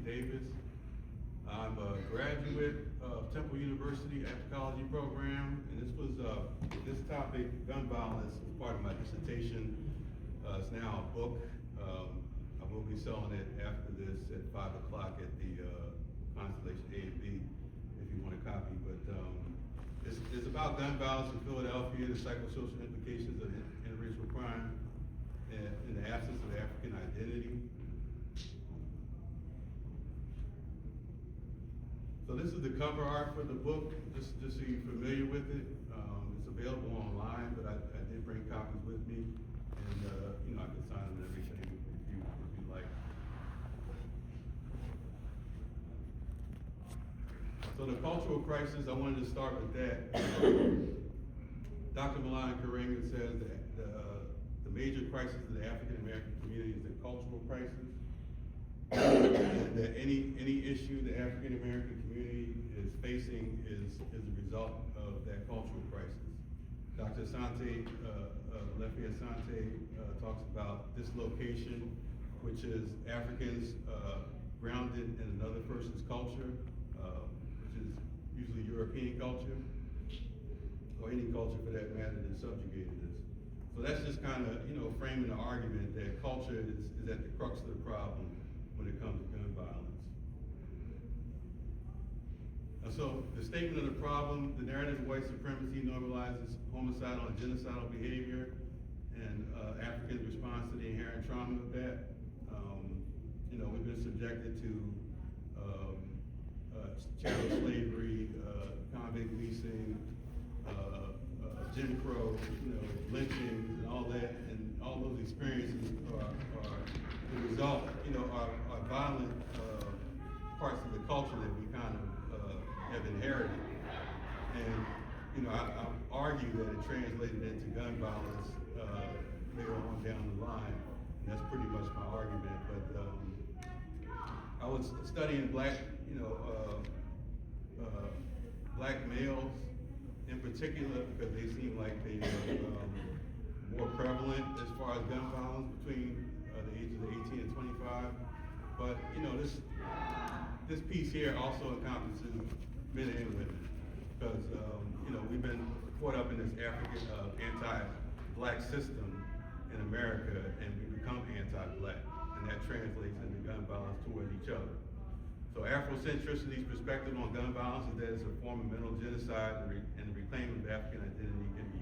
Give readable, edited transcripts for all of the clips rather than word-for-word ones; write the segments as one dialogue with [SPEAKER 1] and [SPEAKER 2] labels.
[SPEAKER 1] Davis. I'm a graduate of Temple University Anthropology program, and this topic, gun violence, is part of my dissertation. It's now a book. I will be selling it after this at 5 o'clock at the Constellation A&B if you want a copy. But it's about gun violence in Philadelphia, the psychosocial implications of interracial crime in the absence of African identity. So this is the cover art for the book, just so you're familiar with it. It's available online, but I did bring copies with me, and I can sign them and everything if you like. So the cultural crisis, I wanted to start with that. Dr. Malana Karenga says that the major crisis of the African American community is the cultural crisis. And that any issue the African American community is facing is a result of that cultural crisis. Dr. Asante, Lefi Asante, talks about dislocation, which is Africans grounded in another person's culture, which is usually European culture, or any culture for that matter that subjugated us. So that's just kind of, framing the argument that culture is at the crux of the problem when it comes to gun violence. And so the statement of the problem, the narrative of white supremacy normalizes homicidal and genocidal behavior, and Africans' response to the inherent trauma of that. We've been subjected to chattel slavery, convict leasing, Jim Crow, lynchings and all that, and all those experiences are the result, are violent parts of the culture that we kind of have inherited. And, I argue that it translated into gun violence later on down the line. And that's pretty much my argument. But I was studying black males in particular because they seem like they are more prevalent as far as gun violence between the ages of 18 and 25. But, this piece here also encompasses men and women because, we've been caught up in this African anti-black system in America, and we become anti-black, and that translates into gun violence towards each other. So Afrocentricity's perspective on gun violence is that it's a form of mental genocide, and the reclaiming of African identity can be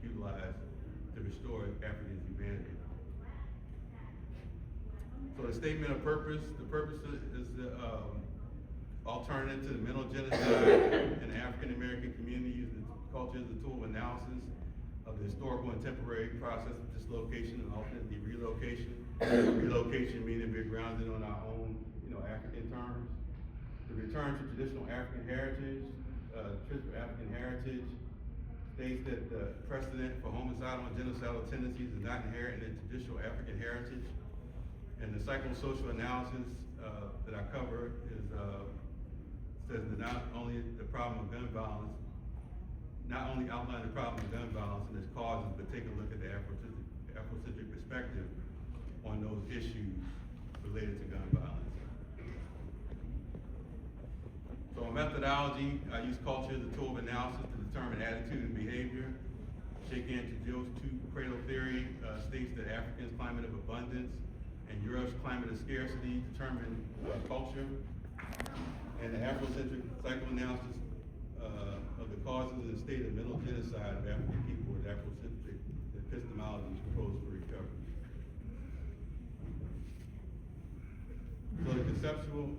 [SPEAKER 1] utilized to restore African humanity. So the statement of purpose, the purpose is the alternative to the mental genocide in the African American community, using culture as a tool of analysis of the historical and temporary process of dislocation and ultimately relocation. Relocation meaning we're grounded on our own, African terms. The return to traditional African heritage, states that the precedent for homicidal and genocidal tendencies is not inherent in traditional African heritage. And the psychosocial analysis that I cover says that not only the problem of gun violence, not only outline the problem of gun violence and its causes, but take a look at the Afrocentric perspective on those issues related to gun violence. So a methodology, I use culture as a tool of analysis to determine attitude and behavior. Sheikh Anta Diop's two-cradle theory states that Africans' climate of abundance and Europe's climate of scarcity determine culture. And the Afrocentric psychoanalysis of the causes and state of mental genocide of African people with Afrocentric epistemology proposed for recovery. So the conceptual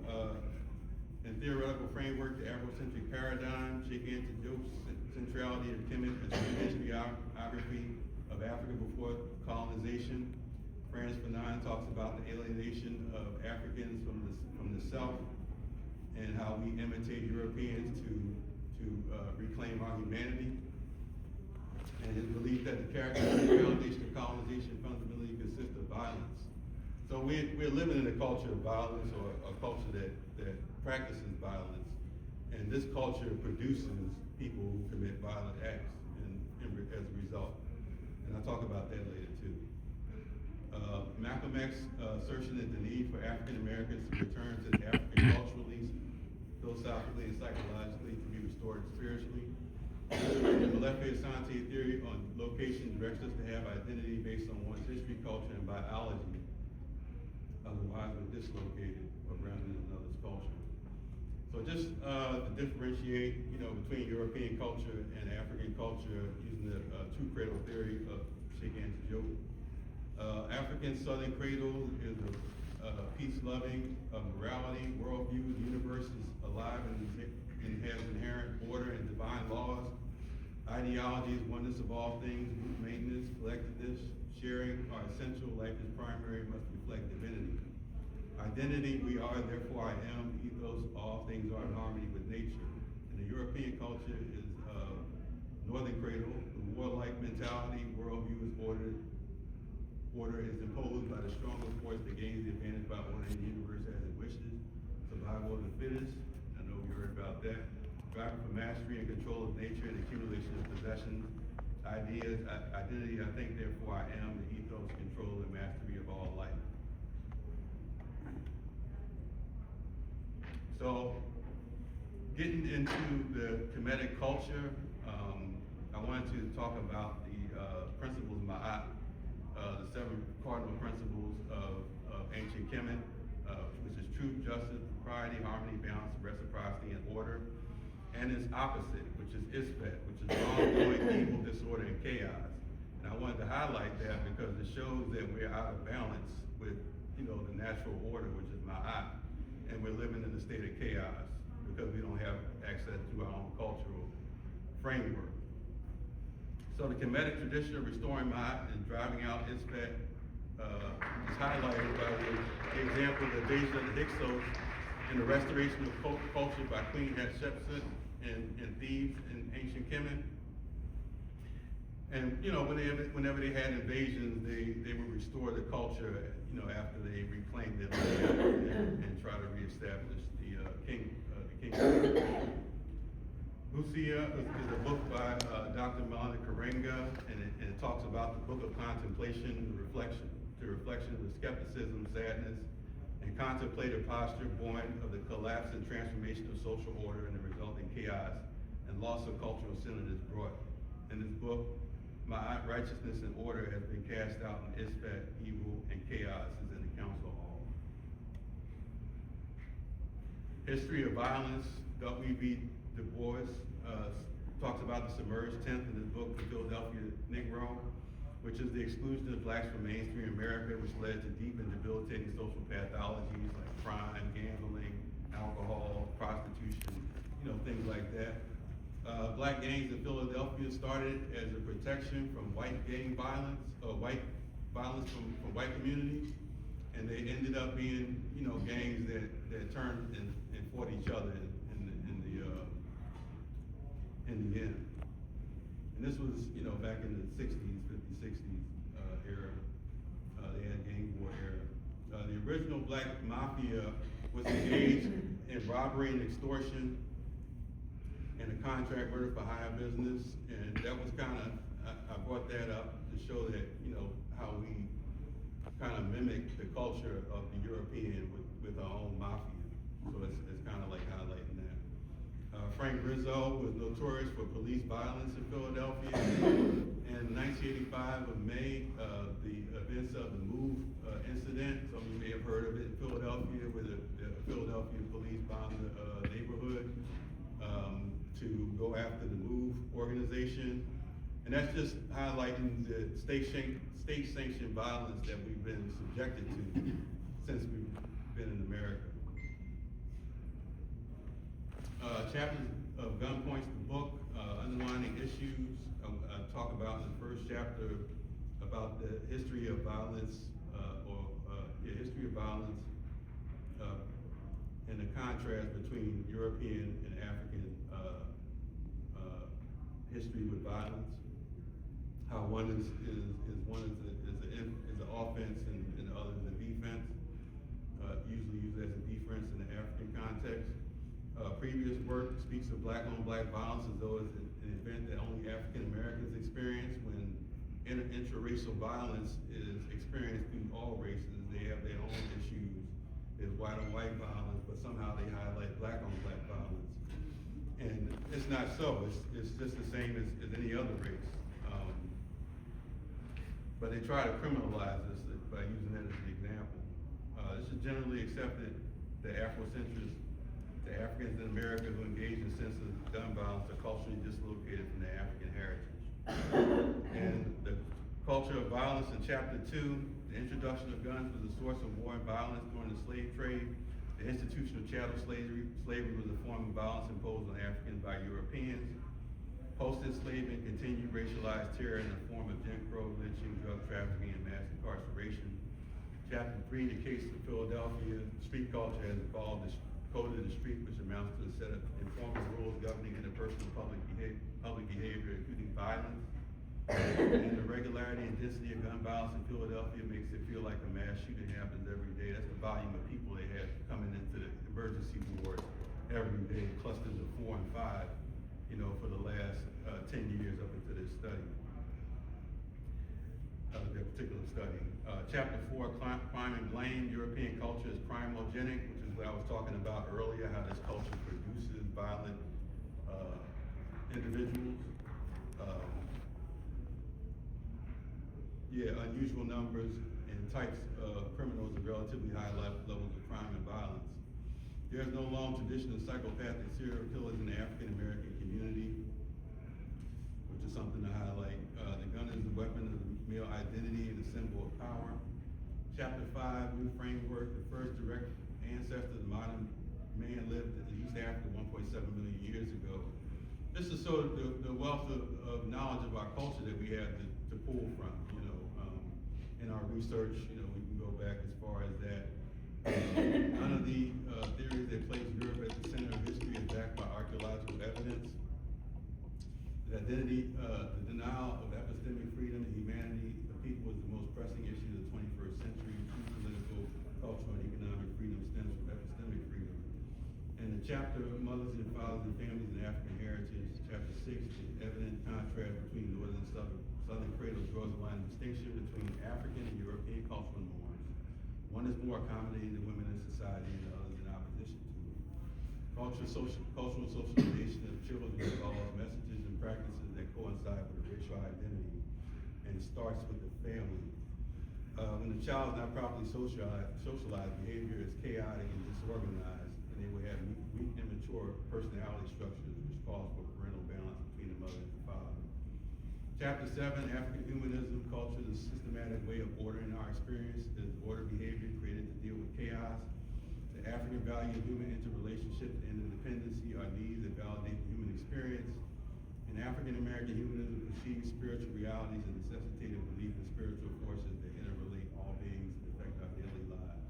[SPEAKER 1] and theoretical framework, the Afrocentric paradigm, Sheikh Anta Diop's centrality of historiography of Africa before colonization. Frantz Fanon talks about the alienation of Africans from the South and how we imitate Europeans to reclaim our humanity. And his belief that the character and foundation of colonization fundamentally consists of violence. So we're living in a culture of violence, or a culture that practices violence, and this culture produces people who commit violent acts as a result. And I'll talk about that later too. Malcolm X's assertion that the need for African Americans to return to the African and psychologically to be restored spiritually. The Molefe Asante theory on location directs us to have identity based on one's history, culture, and biology. Otherwise, we're dislocated or grounded in another's culture. So just to differentiate, between European culture and African culture using the two cradle theory of Sheikh Anta Diop. African Southern cradle is a peace-loving morality, worldview. The universe is alive and has inherent order and divine laws. Ideologies, oneness of all things, group maintenance, collectiveness, sharing are essential. Life is primary, must reflect divinity. Identity, we are, therefore I am. Ethos, all things are in harmony with nature. And the European culture is Northern cradle. The warlike mentality, worldview is ordered. Order is imposed by the strongest force that gains the advantage by ordering the universe as it wishes. Survival of the fittest, I know we heard about that. Driving for mastery and control of nature and accumulation of possessions. Ideas, identity, I think, therefore I am. The ethos, control and mastery of all life. So, getting into the Kemetic culture, I wanted to talk about the principles of Ma'at, the 7 cardinal principles of ancient Kemet, which is truth, justice, propriety, harmony, balance, reciprocity, and order, and its opposite, which is Isfet, which is wrongdoing, evil, disorder, and chaos. And I wanted to highlight that because it shows that we're out of balance with, the natural order, which is Ma'at, and we're living in a state of chaos because we don't have access to our own cultural framework. So the Kemetic tradition of restoring Ma'at and driving out Isfet is highlighted by the example of the invasion of the Hyksos and the restoration of culture by Queen Hatshepsut in Thebes in ancient Kemet. And whenever they had invasions, they would restore the culture, after they reclaimed their land and try to reestablish the kingdom. Lucia is a book by Dr. Melanie Karenga, and it talks about the book of contemplation, the reflection of the skepticism, sadness, and contemplative posture born of the collapse and transformation of social order and the resulting chaos and loss of cultural synthesis brought. In this book, Ma'at, righteousness and order has been cast out, and Isfet, evil and chaos is in the council hall. History of violence, W.B. Du Bois talks about the submerged tenth in his book, The Philadelphia Negro, which is the exclusion of blacks from mainstream America, which led to deep and debilitating social pathologies like crime, gambling, alcohol, prostitution, things like that. Black gangs in Philadelphia started as a protection from white gang violence, white violence from white communities, and they ended up being, gangs that turned and fought each other in the end. And this was, back in the 60s, 50s, 60s era. They had gang war era. The original black mafia was engaged in robbery and extortion and a contract murder for hire business. And that was I brought that up to show that, how we kind of mimic the culture of the European with our own mafia. So it's kind of like highlighting that. Frank Rizzo was notorious for police violence in Philadelphia. In 1985 of May, the events of the MOVE incident, some of you may have heard of it in Philadelphia, where the Philadelphia police bombed the neighborhood to go after the MOVE organization. And that's just highlighting the state-sanctioned violence that we've been subjected to since we've been in America. Chapters of Gunpoint's the book, underlining issues. I talk about in the first chapter about the history of violence, history of violence, and the contrast between European and African history with violence. How one is an offense and the other is a defense, usually used as a defense in the African context. Previous work speaks of black-on-black violence as though it's an event that only African Americans experience, when intraracial violence is experienced through all races. They have their own issues. There's white-on-white violence, but somehow they highlight black-on-black violence. And it's not so, it's just the same as any other race. But they try to criminalize us by using that as an example. It's just generally accepted that Afrocentrists, the Africans in America who engage in senseless gun violence are culturally dislocated from their African heritage. And the culture of violence in chapter 2, the introduction of guns was a source of war and violence during the slave trade. The institution of chattel slavery was a form of violence imposed on Africans by Europeans. Post-enslavement continued racialized terror in the form of Jim Crow, lynching, drug trafficking, and mass incarceration. Chapter 3, the case of Philadelphia, street culture has evolved as code of the street, which amounts to a set of informal rules governing interpersonal public behavior, including violence. And the regularity and density of gun violence in Philadelphia makes it feel like a mass shooting happens every day. That's the volume of people they have coming into the emergency ward every day, clusters of 4 and 5, for the last 10 years up into this study, their particular study. Chapter 4, crime and blame. European culture is crimogenic, which is what I was talking about earlier, how this culture produces violent individuals. Unusual numbers and types of criminals with relatively high levels of crime and violence. There is no long tradition of psychopathic serial killers in the African American community, which is something to highlight. The gun is the weapon of the male identity and the symbol of power. Chapter 5, new framework. The first direct ancestor of the modern man lived in East Africa 1.7 million years ago. This is sort of the wealth of knowledge of our culture that we have to pull from. In our research, we can go back as far as that. None of the theories that place Europe at the center of history is backed by archaeological evidence. The denial of epistemic freedom and humanity of people is the most pressing issue of the 21st century. True political, cultural, and economic freedom stems from epistemic freedom. And the chapter of mothers and fathers and families and African heritage, chapter 6, is evident contrast between northern and southern cradle draws a line of distinction between African and European cultural norms. One is more accommodating to women in society and the other is in opposition to it. Cultural socialization of children involves messages and practices that coincide with a racial identity, and it starts with the family. When the child is not properly socialized, behavior is chaotic and disorganized, and they will have weak, immature personality structures, which calls for parental balance between the mother and the father. Chapter 7, African humanism, culture, the systematic way of ordering our experience, is order behavior created to deal with chaos. The African value of human interrelationship and interdependency are needs that validate the human experience. In African American humanism perceives spiritual realities and necessitated belief in spiritual forces that interrelate all beings and affect our daily lives.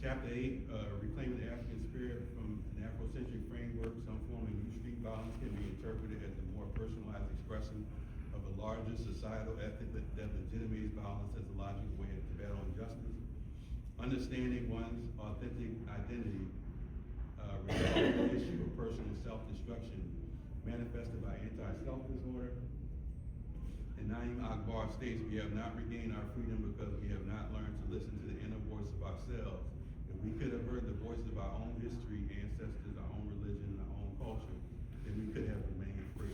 [SPEAKER 1] Chapter 8, reclaiming the African spirit from an Afrocentric framework, some form of new street violence can be interpreted as a more personalized expression of a larger societal ethic that legitimates violence as a logical way to battle injustice. Understanding one's authentic identity resolves the issue of personal self-destruction manifested by anti-self disorder. And Naim Akbar states, we have not regained our freedom because we have not learned to listen to the inner voice of ourselves. If we could have heard the voice of our own history, ancestors, our own religion, and our own culture, then we could have remained free.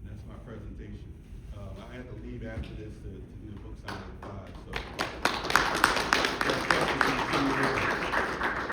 [SPEAKER 1] And that's my presentation. I have to leave after this to do the book signing.